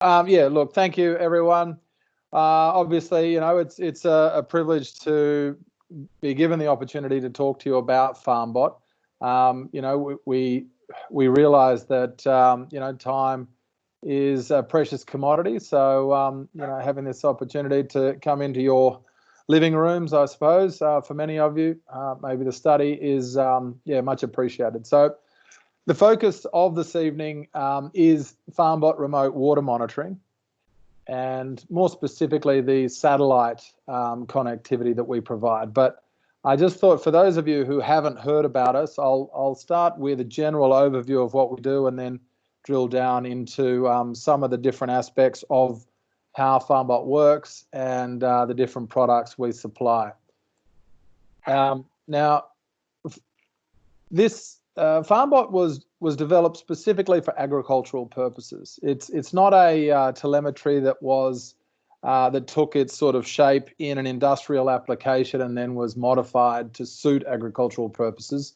Yeah, look, thank you, everyone. Obviously, it's a privilege to be given the opportunity to talk to you about Farmbot. We realise that time is a precious commodity. So having this opportunity to come into your living rooms, I suppose, for many of you, maybe the study is much appreciated. So the focus of this evening is Farmbot remote water monitoring, and more specifically the satellite connectivity that we provide. But I just thought, for those of you who haven't heard about us, I'll start with a general overview of what we do and then drill down into some of the different aspects of how Farmbot works and the different products we supply. Now, this Farmbot was developed specifically for agricultural purposes. It's not a telemetry that took its sort of shape in an industrial application and then was modified to suit agricultural purposes.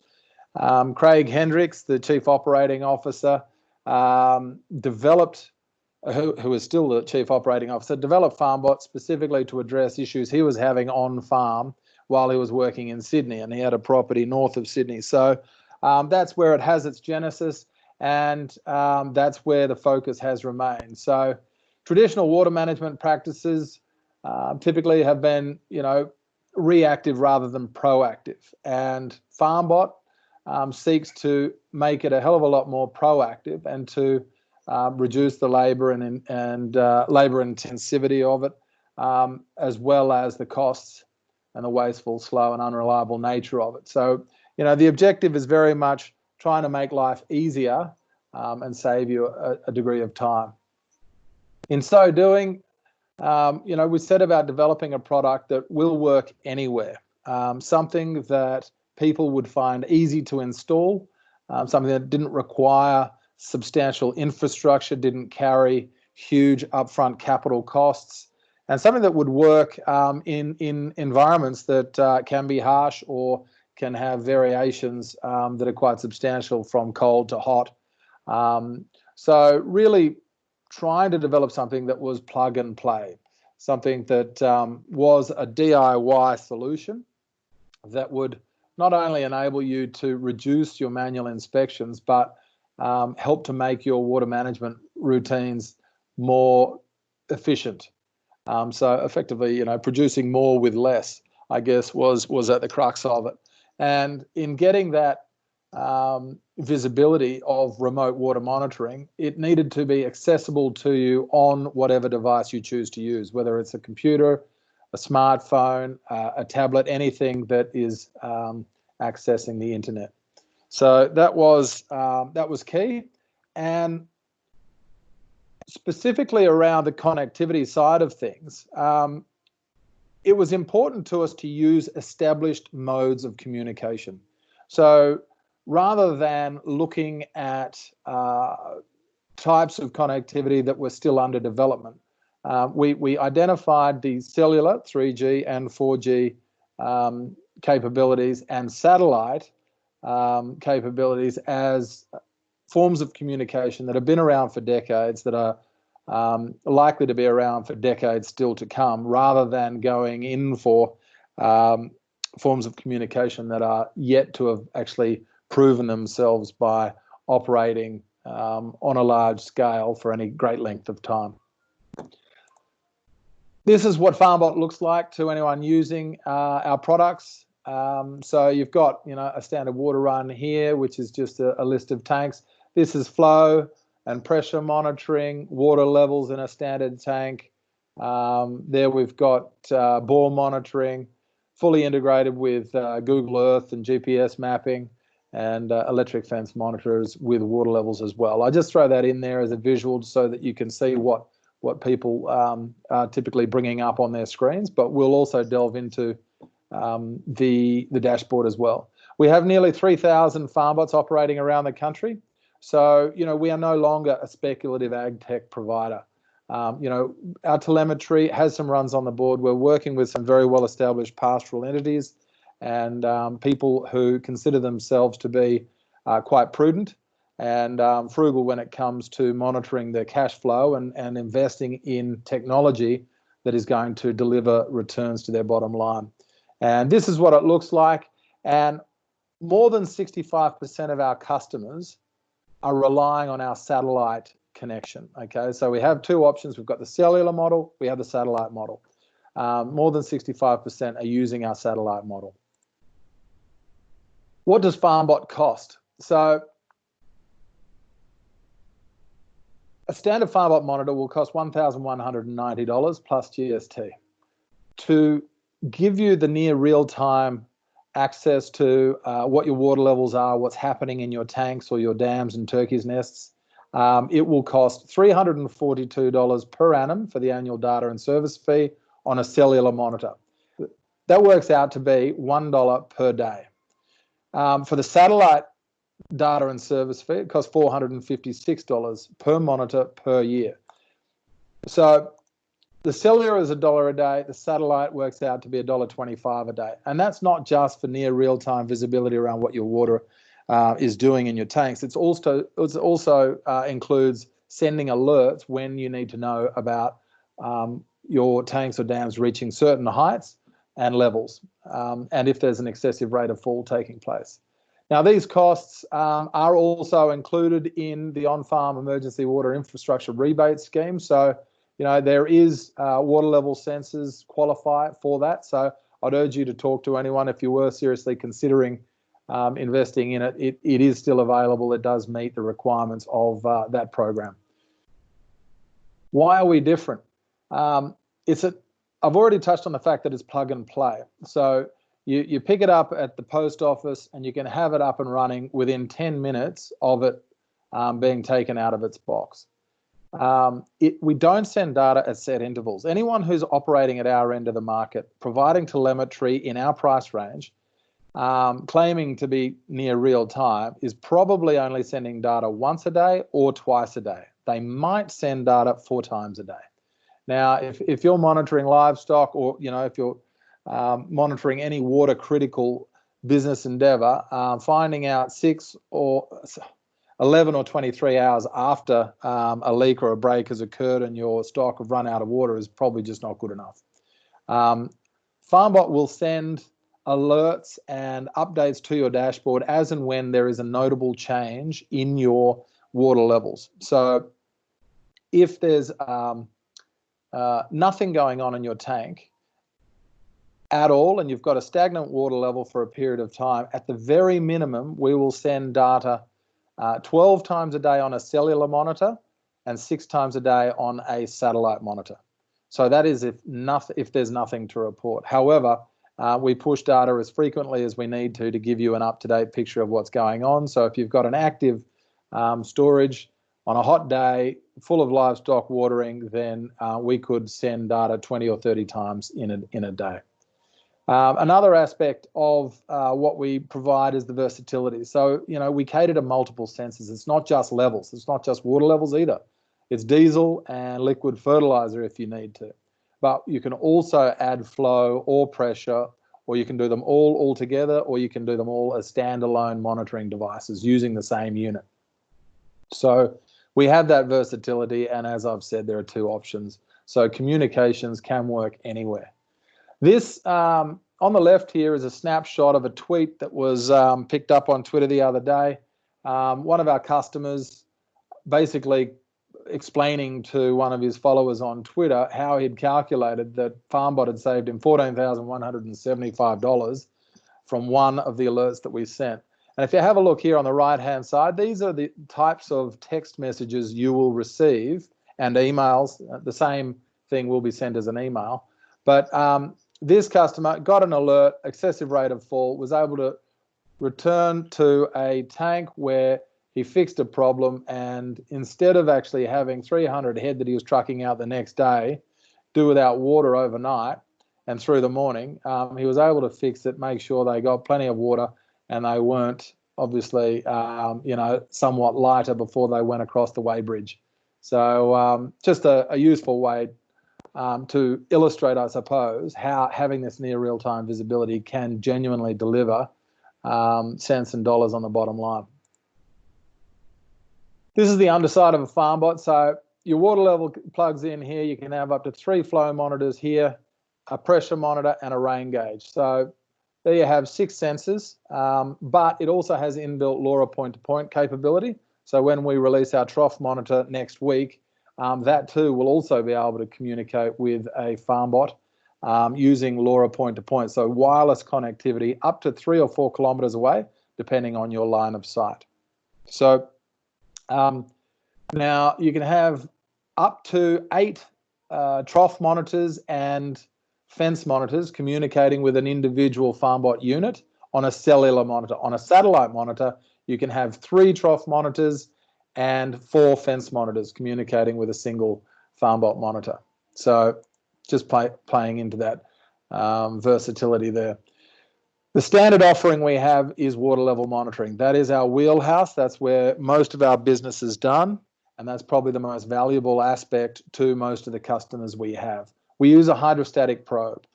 Craig Hendricks, the Chief Operating Officer, who is still the Chief Operating Officer, developed Farmbot specifically to address issues he was having on farm while he was working in Sydney, and he had a property north of Sydney. So that's where it has its genesis, and that's where the focus has remained. So traditional water management practices typically have been, reactive rather than proactive, and Farmbot seeks to make it a hell of a lot more proactive and to reduce the labour and labour intensivity of it, as well as the costs and the wasteful, slow and unreliable nature of it. So, the objective is very much trying to make life easier and save you a degree of time. In so doing, we set about developing a product that will work anywhere, something that people would find easy to install, something that didn't require substantial infrastructure, didn't carry huge upfront capital costs, and something that would work in environments that can be harsh or can have variations that are quite substantial from cold to hot. So really trying to develop something that was plug and play, something that was a DIY solution that would not only enable you to reduce your manual inspections, but help to make your water management routines more efficient. So effectively, producing more with less, I guess, was at the crux of it. And in getting that visibility of remote water monitoring, it needed to be accessible to you on whatever device you choose to use, whether it's a computer, a smartphone, a tablet, anything that is accessing the internet. So that was key. And specifically around the connectivity side of things, it was important to us to use established modes of communication. So rather than looking at types of connectivity that were still under development, we identified the cellular 3G and 4G capabilities and satellite capabilities as forms of communication that have been around for decades, that are likely to be around for decades still to come, rather than going in for forms of communication that are yet to have actually proven themselves by operating on a large scale for any great length of time. This is what Farmbot looks like to anyone using our products. So you've got, a standard water run here, which is just a list of tanks. This is flow and pressure monitoring, water levels in a standard tank. There we've got bore monitoring, fully integrated with Google Earth and GPS mapping, and electric fence monitors with water levels as well. I just throw that in there as a visual so that you can see what people are typically bringing up on their screens, but we'll also delve into the dashboard as well. We have nearly 3,000 Farmbots operating around the country. So, we are no longer a speculative ag tech provider. Our telemetry has some runs on the board. We're working with some very well-established pastoral entities and people who consider themselves to be quite prudent and frugal when it comes to monitoring their cash flow and investing in technology that is going to deliver returns to their bottom line. And this is what it looks like. And more than 65% of our customers are relying on our satellite connection. Okay, so we have two options. We've got the cellular model, we have the satellite model. More than 65% are using our satellite model. What does Farmbot cost? So a standard Farmbot monitor will cost $1,190 plus GST. To give you the near real-time access to what your water levels are, what's happening in your tanks or your dams and turkeys' nests, it will cost $342 per annum for the annual data and service fee on a cellular monitor. That works out to be $1 per day. For the satellite data and service fee, it costs $456 per monitor per year. So the cellular is $1 a day, the satellite works out to be $1.25 a day. And that's not just for near real-time visibility around what your water is doing in your tanks. It also includes sending alerts when you need to know about your tanks or dams reaching certain heights and levels, and if there's an excessive rate of fall taking place. Now, these costs are also included in the on-farm emergency water infrastructure rebate scheme. So, you know, there is water level sensors qualify for that. So I'd urge you to talk to anyone if you were seriously considering investing in it. It is still available. It does meet the requirements of that program. Why are we different? I've already touched on the fact that it's plug and play. So you pick it up at the post office and you can have it up and running within 10 minutes of it being taken out of its box. We don't send data at set intervals. Anyone who's operating at our end of the market, providing telemetry in our price range, claiming to be near real time, is probably only sending data once a day or twice a day. They might send data 4 times a day. Now, if you're monitoring livestock, or if you're monitoring any water critical business endeavor, finding out 6 or 11 or 23 hours after a leak or a break has occurred and your stock have run out of water is probably just not good enough. Farmbot will send alerts and updates to your dashboard as and when there is a notable change in your water levels. So if there's nothing going on in your tank at all, and you've got a stagnant water level for a period of time, at the very minimum, we will send data 12 times a day on a cellular monitor and 6 times a day on a satellite monitor. So that is if there's nothing to report. However, we push data as frequently as we need to give you an up-to-date picture of what's going on. So if you've got an active storage on a hot day full of livestock watering, then we could send data 20 or 30 times in a day. Another aspect of what we provide is the versatility. So, we cater to multiple sensors. It's not just levels. It's not just water levels either. It's diesel and liquid fertilizer if you need to. But you can also add flow or pressure, or you can do them all together, or you can do them all as standalone monitoring devices using the same unit. So we have that versatility, and as I've said, there are 2 options. So communications can work anywhere. This on the left here is a snapshot of a tweet that was picked up on Twitter the other day. One of our customers basically explaining to one of his followers on Twitter how he'd calculated that Farmbot had saved him $14,175 from one of the alerts that we sent. And if you have a look here on the right-hand side, these are the types of text messages you will receive, and emails. The same thing will be sent as an email. But this customer got an alert, excessive rate of fall, was able to return to a tank where he fixed a problem, and instead of actually having 300 head that he was trucking out the next day, do without water overnight and through the morning, he was able to fix it, make sure they got plenty of water, and they weren't obviously, somewhat lighter before they went across the weighbridge. So just a useful way to illustrate, I suppose, how having this near real-time visibility can genuinely deliver cents and dollars on the bottom line. This is the underside of a Farmbot. So your water level plugs in here. You can have up to 3 flow monitors here, a pressure monitor and a rain gauge. So there you have 6 sensors, but it also has inbuilt LoRa point-to-point capability. So when we release our trough monitor next week, that too will also be able to communicate with a Farmbot using LoRa point-to-point. So wireless connectivity up to 3 or 4 kilometers away, depending on your line of sight. So now you can have up to 8 trough monitors and fence monitors communicating with an individual Farmbot unit on a cellular monitor. On a satellite monitor, you can have 3 trough monitors and 4 fence monitors communicating with a single Farmbot monitor. So just playing into that versatility there. The standard offering we have is water level monitoring. That is our wheelhouse. That's where most of our business is done, and that's probably the most valuable aspect to most of the customers we have. We use a hydrostatic probe.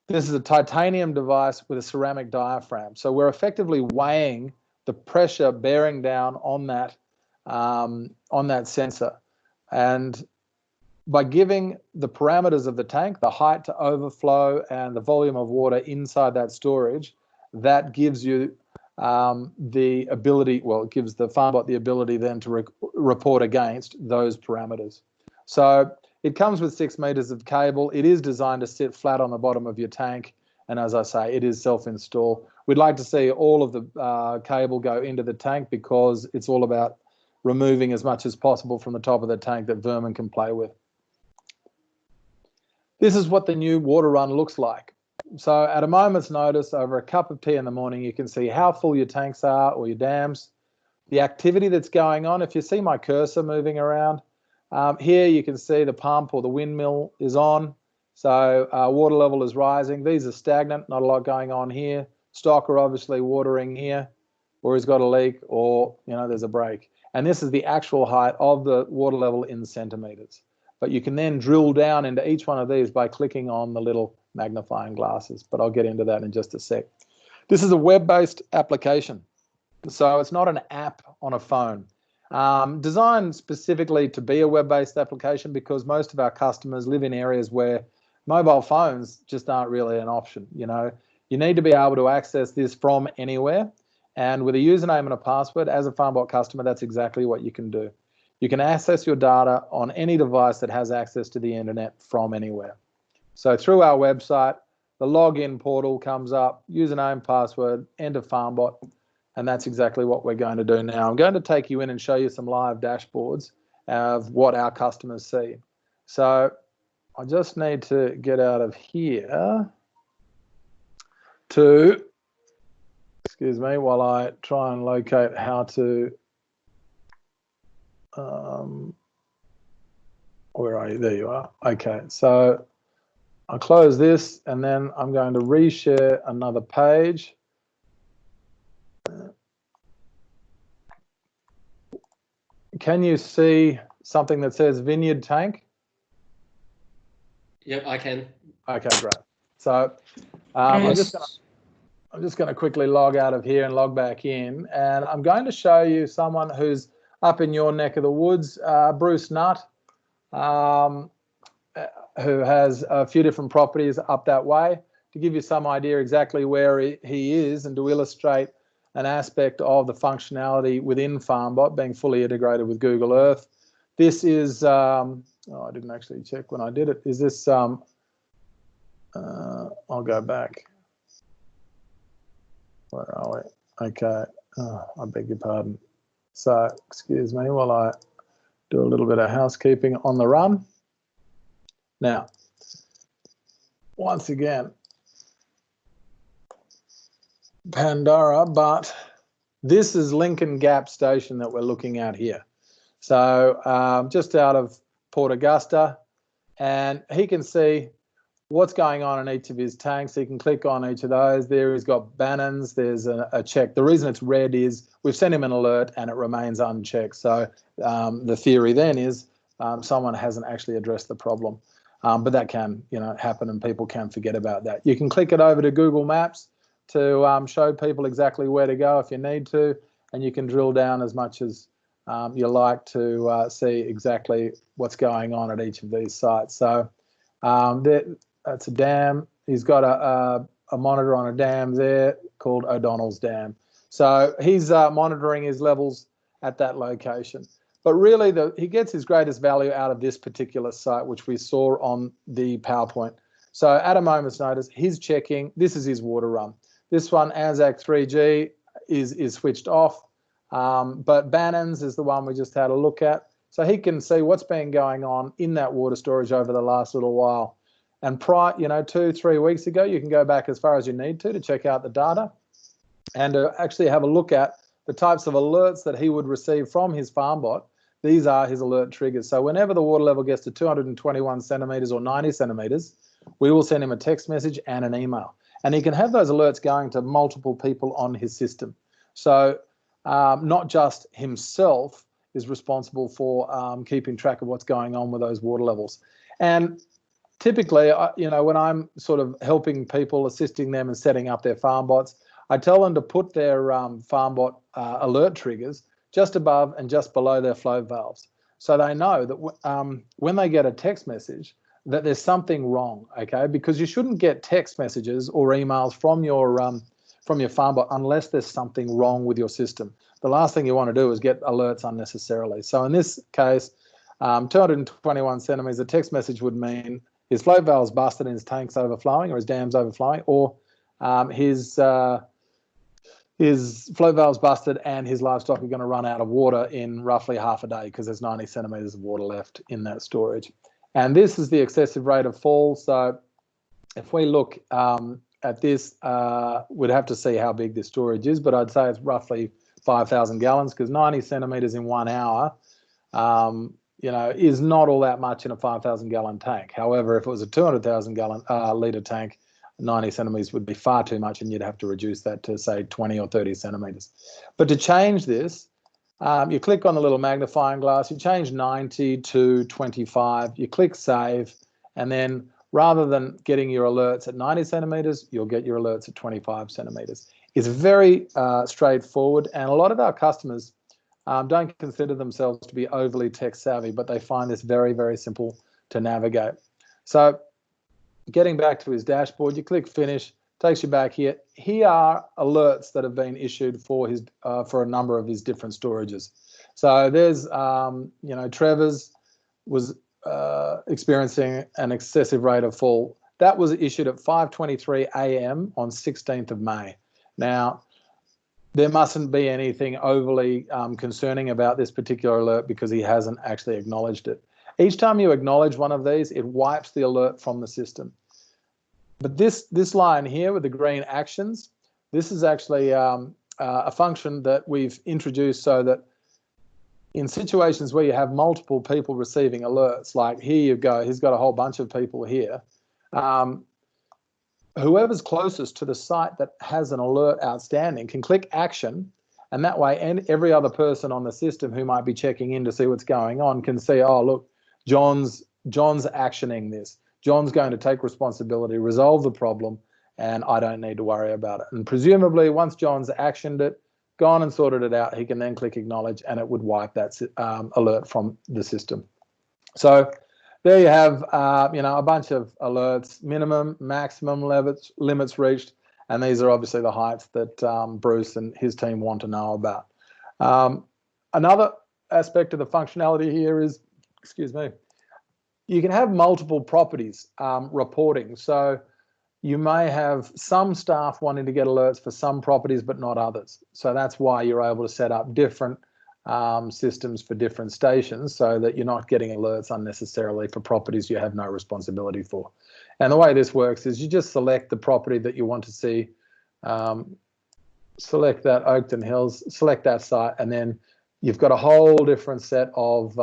This is a titanium device with a ceramic diaphragm. So we're effectively weighing the pressure bearing down on that sensor. And by giving the parameters of the tank, the height to overflow and the volume of water inside that storage, that gives you the ability, well, it gives the Farmbot the ability then to report against those parameters. So it comes with 6 meters of cable. It is designed to sit flat on the bottom of your tank. And as I say, it is self-install. We'd like to see all of the cable go into the tank because it's all about removing as much as possible from the top of the tank that vermin can play with. This is what the new water run looks like. So at a moment's notice, over a cup of tea in the morning, you can see how full your tanks are or your dams, the activity that's going on. If you see my cursor moving around, here you can see the pump or the windmill is on. So water level is rising. These are stagnant, not a lot going on here. Stock are obviously watering here, or he's got a leak, or there's a break. And this is the actual height of the water level in centimeters. But you can then drill down into each one of these by clicking on the little magnifying glasses. But I'll get into that in just a sec. This is a web-based application. So it's not an app on a phone. Designed specifically to be a web-based application because most of our customers live in areas where mobile phones just aren't really an option. You need to be able to access this from anywhere. And with a username and a password, as a Farmbot customer, that's exactly what you can do. You can access your data on any device that has access to the internet from anywhere. So through our website, the login portal comes up, username, password, enter Farmbot, and that's exactly what we're going to do now. I'm going to take you in and show you some live dashboards of what our customers see. So I just need to get out of here to, excuse me, while I try and locate how to, where are you? There you are. Okay, so I'll close this and then I'm going to reshare another page. Can you see something that says Vineyard Tank? Yep, I can. Okay, great. So I'm just going to quickly log out of here and log back in, and I'm going to show you someone who's up in your neck of the woods, Bruce Nutt, who has a few different properties up that way, to give you some idea exactly where he is and to illustrate an aspect of the functionality within Farmbot being fully integrated with Google Earth. This is, oh, I didn't actually check when I did it. Is this, I'll go back. Where are we? Okay, I beg your pardon. So, excuse me while I do a little bit of housekeeping on the run. Now, once again, Pandora, but this is Lincoln Gap Station that we're looking at here. So just out of Port Augusta, and he can see what's going on in each of his tanks. He can click on each of those. There he's got Bannon's, there's a check. The reason it's red is we've sent him an alert and it remains unchecked. So the theory then is someone hasn't actually addressed the problem. But that can happen and people can forget about that. You can click it over to Google Maps to show people exactly where to go if you need to, and you can drill down as much as you like to see exactly what's going on at each of these sites. So that's a dam. He's got a monitor on a dam there called O'Donnell's Dam. So he's monitoring his levels at that location. But really, he gets his greatest value out of this particular site, which we saw on the PowerPoint. So at a moment's notice, he's checking. This is his water run. This one, Anzac 3G, is switched off. But Bannon's is the one we just had a look at. So he can see what's been going on in that water storage over the last little while. And 2-3 weeks ago, you can go back as far as you need to check out the data and to actually have a look at the types of alerts that he would receive from his Farmbot. These are his alert triggers. So whenever the water level gets to 221 centimetres or 90 centimetres, we will send him a text message and an email. And he can have those alerts going to multiple people on his system. So not just himself is responsible for keeping track of what's going on with those water levels. And typically, when I'm sort of helping people, assisting them in setting up their Farmbots, I tell them to put their Farmbot alert triggers just above and just below their flow valves. So they know that when they get a text message, that there's something wrong, okay? Because you shouldn't get text messages or emails from your Farmbot unless there's something wrong with your system. The last thing you want to do is get alerts unnecessarily. So in this case, 221 centimetres, a text message would mean his flow valve's busted and his tank's overflowing or his dam's overflowing, or his flow valve's busted and his livestock are going to run out of water in roughly half a day because there's 90 centimetres of water left in that storage. And this is the excessive rate of fall. So if we look at this, we'd have to see how big this storage is, but I'd say it's roughly 5,000 gallons because 90 centimetres in 1 hour, is not all that much in a 5,000 gallon tank. However, if it was a 200,000 litre tank, 90 centimetres would be far too much and you'd have to reduce that to say 20 or 30 centimetres. But to change this, you click on the little magnifying glass, you change 90 to 25, you click save, and then rather than getting your alerts at 90 centimetres, you'll get your alerts at 25 centimetres. It's very straightforward, and a lot of our customers don't consider themselves to be overly tech savvy, but they find this very, very simple to navigate. So getting back to his dashboard, you click finish, takes you back here. Here are alerts that have been issued for his for a number of his different storages. So there's, Trevor's was experiencing an excessive rate of fall. That was issued at 5:23 a.m. on 16th of May. Now, there mustn't be anything overly concerning about this particular alert because he hasn't actually acknowledged it. Each time you acknowledge one of these, it wipes the alert from the system. But this line here with the green actions, this is actually a function that we've introduced so that in situations where you have multiple people receiving alerts, like here you go, he's got a whole bunch of people here, whoever's closest to the site that has an alert outstanding can click action, and that way every other person on the system who might be checking in to see what's going on can see, oh, look, John's actioning this. John's going to take responsibility, resolve the problem, and I don't need to worry about it. And presumably, once John's actioned it, gone and sorted it out, he can then click acknowledge, and it would wipe that alert from the system. So there you have, a bunch of alerts, minimum, maximum limits reached, and these are obviously the heights that Bruce and his team want to know about. Another aspect of the functionality here is, you can have multiple properties reporting. So you may have some staff wanting to get alerts for some properties but not others. So that's why you're able to set up different systems for different stations so that you're not getting alerts unnecessarily for properties you have no responsibility for. And the way this works is you just select the property that you want to see, select that Oakton Hills, select that site, and then you've got a whole different set of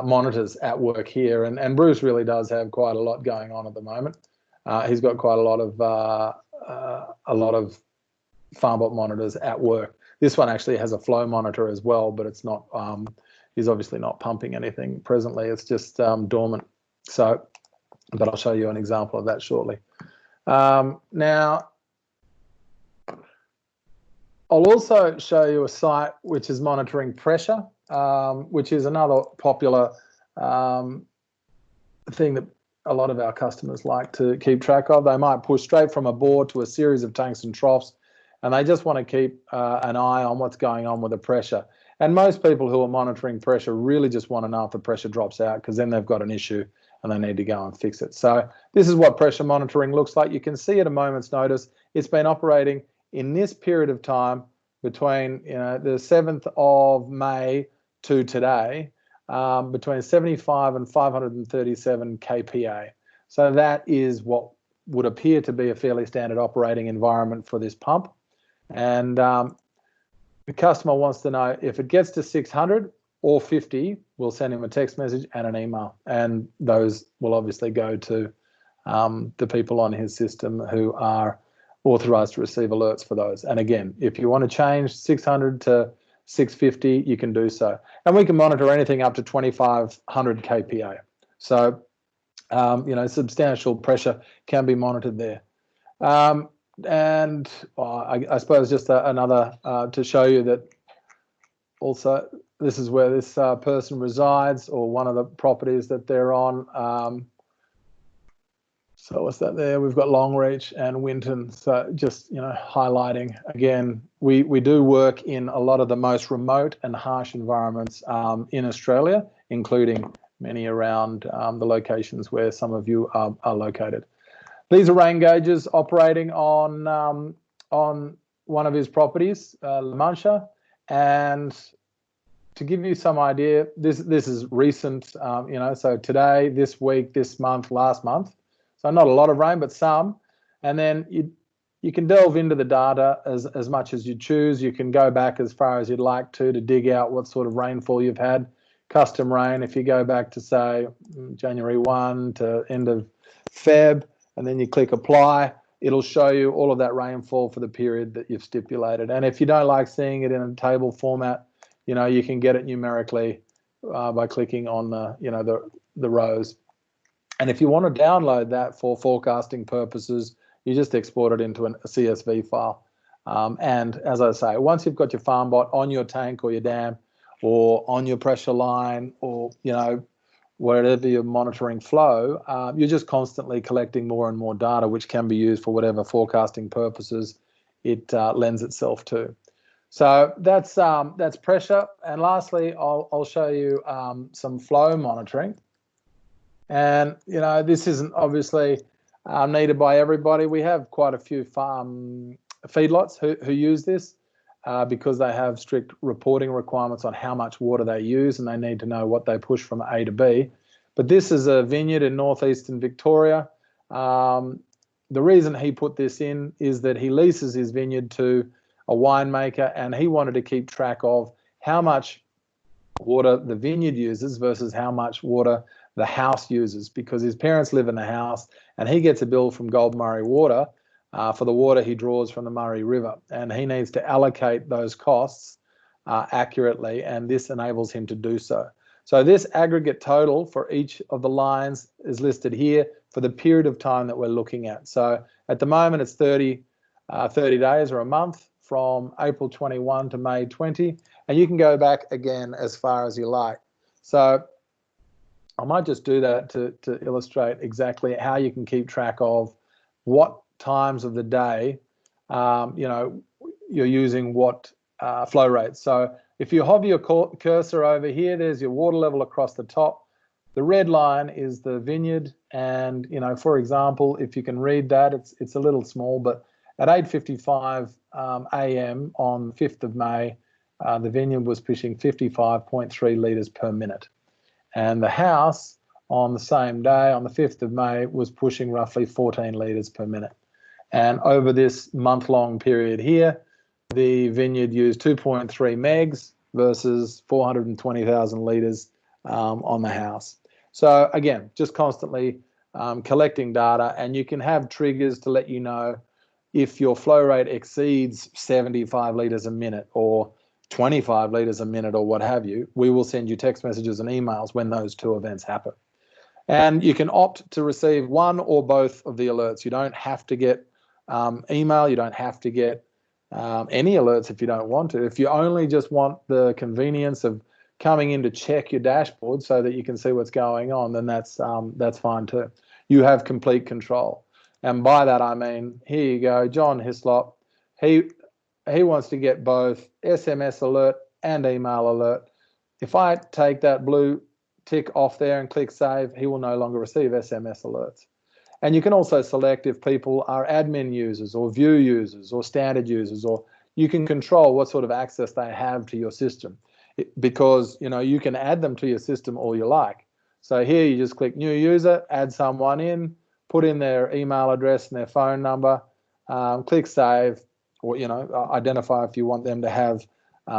monitors at work here, and Bruce really does have quite a lot going on at the moment. He's got quite a lot of Farmbot monitors at work. This one actually has a flow monitor as well, but it's not. He's obviously not pumping anything presently. It's just dormant. So, but I'll show you an example of that shortly. Now, I'll also show you a site which is monitoring pressure, which is another popular thing that a lot of our customers like to keep track of. They might push straight from a bore to a series of tanks and troughs, and they just want to keep an eye on what's going on with the pressure. And most people who are monitoring pressure really just want to know if the pressure drops out, because then they've got an issue and they need to go and fix it. So this is what pressure monitoring looks like. You can see at a moment's notice, it's been operating in this period of time between the 7th of May to today, between 75 and 537 kPa. So that is what would appear to be a fairly standard operating environment for this pump. And the customer wants to know if it gets to 600 or 50, we'll send him a text message and an email. And those will obviously go to the people on his system who are authorized to receive alerts for those. And again, if you want to change 600 to 650, you can do so. And we can monitor anything up to 2500 kPa. So, substantial pressure can be monitored there. And I suppose just another to show you that also this is where this person resides, or one of the properties that they're on. So what's that there? We've got Longreach and Winton. So just, highlighting again, we do work in a lot of the most remote and harsh environments in Australia, including many around the locations where some of you are located. These are rain gauges operating on one of his properties, La Mancha, and to give you some idea, this is recent, so today, this week, this month, last month. So not a lot of rain, but some. And then you can delve into the data as much as you choose. You can go back as far as you'd like to dig out what sort of rainfall you've had. Custom rain, if you go back to, say, January 1 to end of Feb, and then you click apply, it'll show you all of that rainfall for the period that you've stipulated. And if you don't like seeing it in a table format, you can get it numerically by clicking on the rows. And if you want to download that for forecasting purposes, you just export it into a CSV file. And as I say, once you've got your Farmbot on your tank or your dam or on your pressure line, or wherever you're monitoring flow, you're just constantly collecting more and more data, which can be used for whatever forecasting purposes it lends itself to. So that's pressure. And lastly, I'll show you some flow monitoring. And this isn't obviously needed by everybody. We have quite a few farm feedlots who use this because they have strict reporting requirements on how much water they use, and they need to know what they push from A to B. But this is a vineyard in northeastern Victoria. The reason he put this in is that he leases his vineyard to a winemaker, and he wanted to keep track of how much water the vineyard uses versus how much water the house uses, because his parents live in the house and he gets a bill from Gold Murray Water for the water he draws from the Murray River, and he needs to allocate those costs accurately, and this enables him to do so. So this aggregate total for each of the lines is listed here for the period of time that we're looking at. So at the moment it's 30 days or a month from April 21 to May 20, and you can go back again as far as you like. So I might just do that to illustrate exactly how you can keep track of what times of the day, you're using what flow rates. So if you hover your cursor over here, there's your water level across the top. The red line is the vineyard, and for example, if you can read that, it's a little small, but at 8:55 a.m. on 5th of May, the vineyard was pushing 55.3 litres per minute. And the house on the same day, on the 5th of May, was pushing roughly 14 litres per minute. And over this month-long period here, the vineyard used 2.3 megs versus 420,000 litres on the house. So again, just constantly collecting data, and you can have triggers to let you know if your flow rate exceeds 75 litres a minute or 25 litres a minute or what have you. We will send you text messages and emails when those two events happen. And you can opt to receive one or both of the alerts. You don't have to get email, you don't have to get any alerts if you don't want to. If you only just want the convenience of coming in to check your dashboard so that you can see what's going on, then that's fine too. You have complete control. And by that I mean, here you go, John Hislop, he wants to get both SMS alert and email alert. If I take that blue tick off there and click save, he will no longer receive SMS alerts. And you can also select if people are admin users or view users or standard users, or you can control what sort of access they have to your system, because you can add them to your system all you like. So here you just click new user, add someone in, put in their email address and their phone number, click save, or identify if you want them to have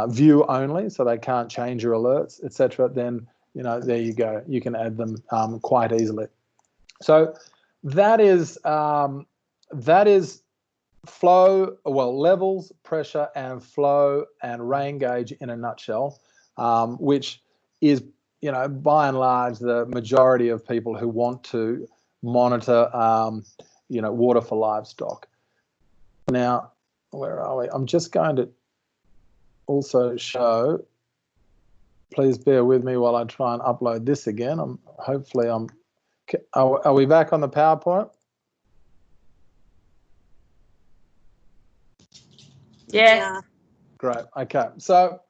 view only, so they can't change your alerts, etc. Then there you go. You can add them quite easily. So that is flow, levels, pressure, and flow and rain gauge in a nutshell, which is by and large the majority of people who want to monitor water for livestock. Now, where are we? I'm just going to also show. Please bear with me while I try and upload this again. Are we back on the PowerPoint? Yeah. Great. Okay. So,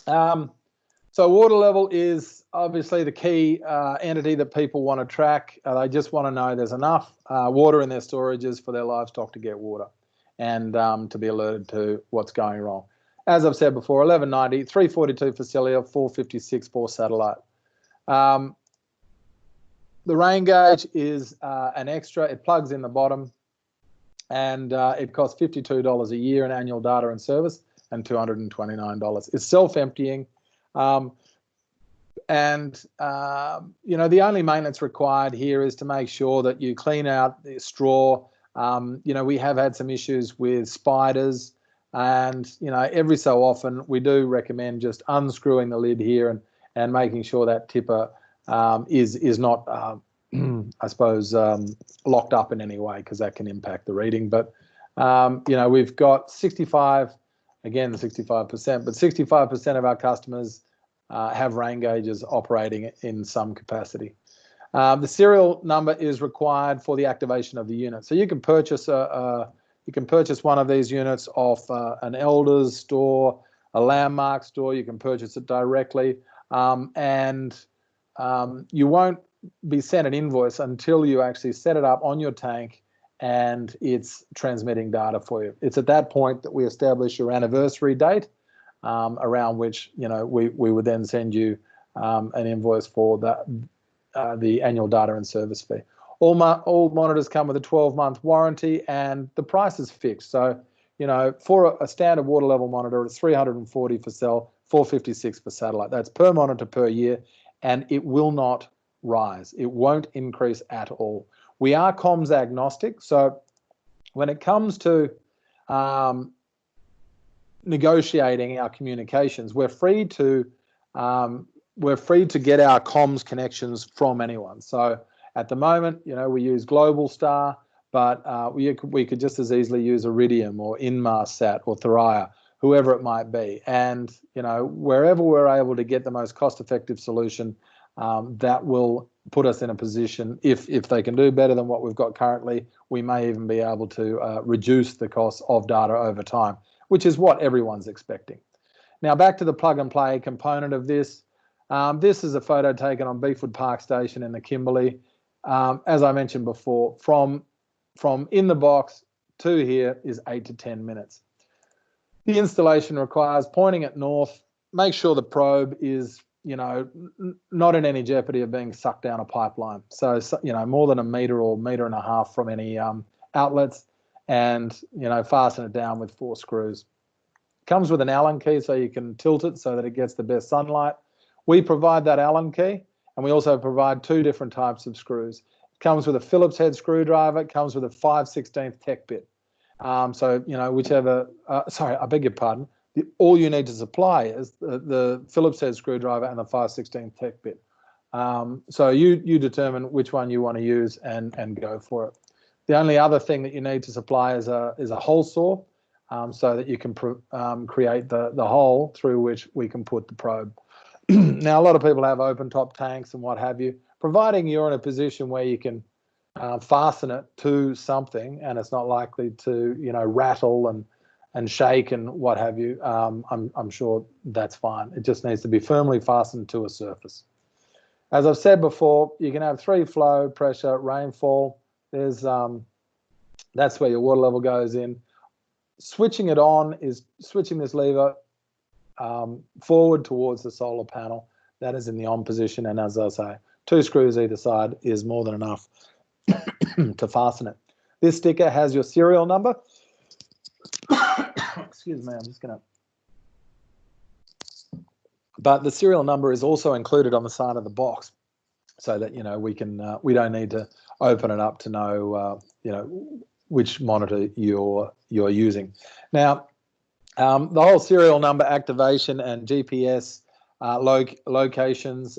water level is obviously the key entity that people want to track. They just want to know there's enough water in their storages for their livestock to get water and to be alerted to what's going wrong. As I've said before, 1190, 342 for cellular, 456 for satellite. The rain gauge is an extra. It plugs in the bottom, and it costs $52 a year in annual data and service, and $229. It's self-emptying, the only maintenance required here is to make sure that you clean out the straw. We have had some issues with spiders, and every so often we do recommend just unscrewing the lid here and making sure that tipper is not I suppose locked up in any way, because that can impact the reading. But we've got 65%, but 65% of our customers have rain gauges operating in some capacity. The serial number is required for the activation of the unit. So you can purchase one of these units off an Elders store, a Landmark store. You can purchase it directly, and you won't be sent an invoice until you actually set it up on your tank and it's transmitting data for you. It's at that point that we establish your anniversary date, around which we would then send you an invoice for the annual data and service fee. All monitors come with a 12-month warranty, and the price is fixed. So for a standard water level monitor, it's $340 for cell, $456 for satellite. That's per monitor per year, and it will not rise. It won't increase at all. We are comms agnostic, so when it comes to negotiating our communications, we're free to get our comms connections from anyone. So at the moment, we use Global Star, but we could just as easily use Iridium or Inmarsat or Thuraya, whoever it might be. And wherever we're able to get the most cost-effective solution, that will put us in a position, if they can do better than what we've got currently, we may even be able to reduce the cost of data over time, which is what everyone's expecting. Now back to the plug and play component of this. This is a photo taken on Beefwood Park Station in the Kimberley. As I mentioned before, from in the box to here is 8 to 10 minutes. The installation requires pointing it north, make sure the probe is not in any jeopardy of being sucked down a pipeline. So more than a meter or meter and a half from any outlets, and fasten it down with 4 screws. Comes with an Allen key, so you can tilt it so that it gets the best sunlight. We provide that Allen key, and we also provide 2 different types of screws. It comes with a Phillips head screwdriver. It comes with a 5/16 tech bit. So whichever. Sorry, I beg your pardon. All you need to supply is the Phillips head screwdriver and the 5/16 tech bit. So you determine which one you want to use and go for it. The only other thing that you need to supply is a hole saw. so that you can create the hole through which we can put the probe. Now, a lot of people have open top tanks and what have you. Providing you're in a position where you can fasten it to something and it's not likely to, rattle and shake and what have you, I'm sure that's fine. It just needs to be firmly fastened to a surface. As I've said before, you can have 3 flow, pressure, rainfall. There's that's where your water level goes in. Switching it on is switching this lever forward towards the solar panel. That is in the on position, and as I say, 2 screws either side is more than enough to fasten it. This sticker has your serial number. Excuse me, I'm just gonna. But the serial number is also included on the side of the box, so that we don't need to open it up to know which monitor you're using. Now, the whole serial number activation and GPS locations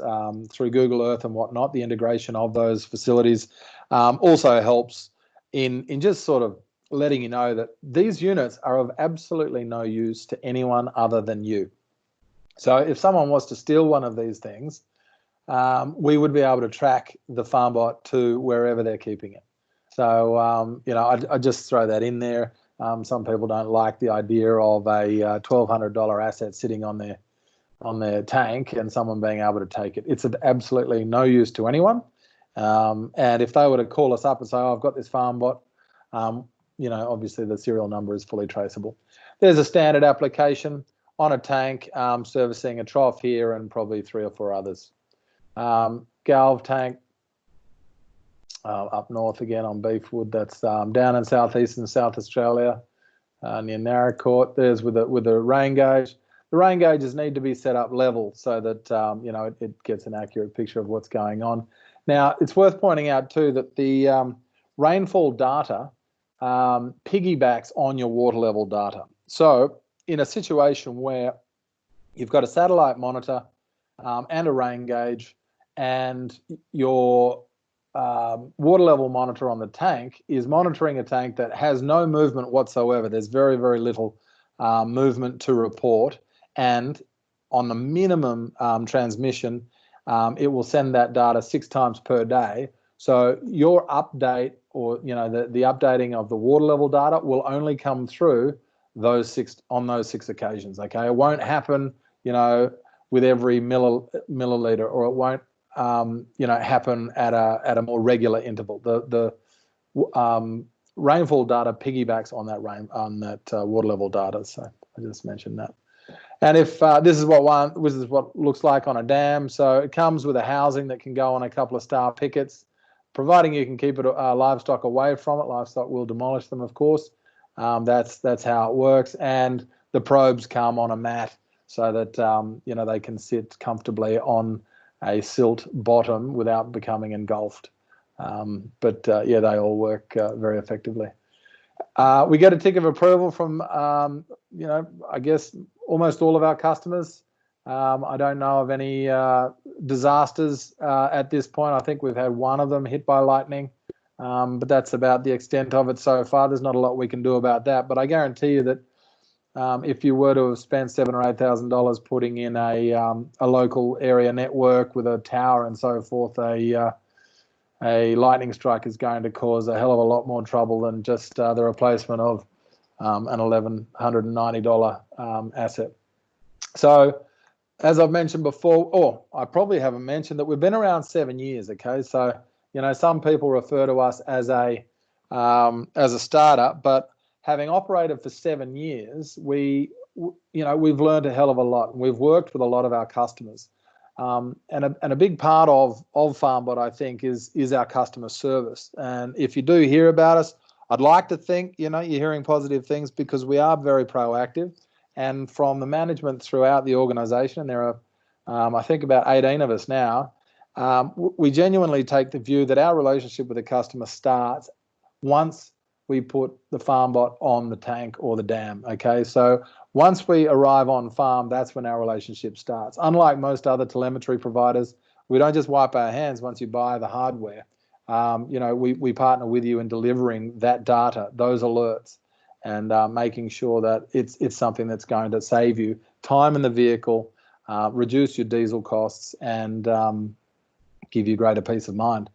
through Google Earth and whatnot, the integration of those facilities also helps in just sort of letting you know that these units are of absolutely no use to anyone other than you. So if someone was to steal one of these things, we would be able to track the Farmbot to wherever they're keeping it. So, I just throw that in there. Some people don't like the idea of a $1,200 asset sitting on their tank and someone being able to take it. It's of absolutely no use to anyone. And if they were to call us up and say, "Oh, I've got this Farmbot," obviously the serial number is fully traceable. There's a standard application on a tank, servicing a trough here and probably 3 or 4 others. Galv tank up north again on Beefwood. That's down in southeast and South Australia near Narracourt. There's with a rain gauge. The rain gauges need to be set up level so that it gets an accurate picture of what's going on. Now, it's worth pointing out too that the rainfall data piggybacks on your water level data. So in a situation where you've got a satellite monitor and a rain gauge, and your water level monitor on the tank is monitoring a tank that has no movement whatsoever. There's very, very little movement to report, and on the minimum transmission, it will send that data 6 times per day. So your update, or the updating of the water level data, will only come through on those 6 occasions. Okay, it won't happen with every milliliter, or it won't happen at a more regular interval. The rainfall data piggybacks on that water level data. So I just mentioned that. And if this is what looks like on a dam, so it comes with a housing that can go on a couple of star pickets, providing you can keep livestock away from it. Livestock will demolish them, of course. That's how it works. And the probes come on a mat so that they can sit comfortably on a silt bottom without becoming engulfed. They all work very effectively. We get a tick of approval from I guess almost all of our customers. I don't know of any disasters at this point. I think we've had one of them hit by lightning, but that's about the extent of it so far. There's not a lot we can do about that, but I guarantee you that if you were to have spent $7,000 or $8,000 putting in a local area network with a tower and so forth, a lightning strike is going to cause a hell of a lot more trouble than just the replacement of an $1,190 asset. So, as I've mentioned before, I probably haven't mentioned that we've been around 7 years. Okay, so some people refer to us as a startup, but having operated for 7 years, we've learned a hell of a lot. We've worked with a lot of our customers, and a big part of Farmbot, I think, is our customer service. And if you do hear about us, I'd like to think you're hearing positive things, because we are very proactive. And from the management throughout the organisation, and there are I think about 18 of us now, we genuinely take the view that our relationship with the customer starts once we put the Farmbot on the tank or the dam. Okay, so once we arrive on farm, that's when our relationship starts. Unlike most other telemetry providers, we don't just wipe our hands once you buy the hardware. We partner with you in delivering that data, those alerts, and making sure that it's something that's going to save you time in the vehicle, reduce your diesel costs, and give you greater peace of mind.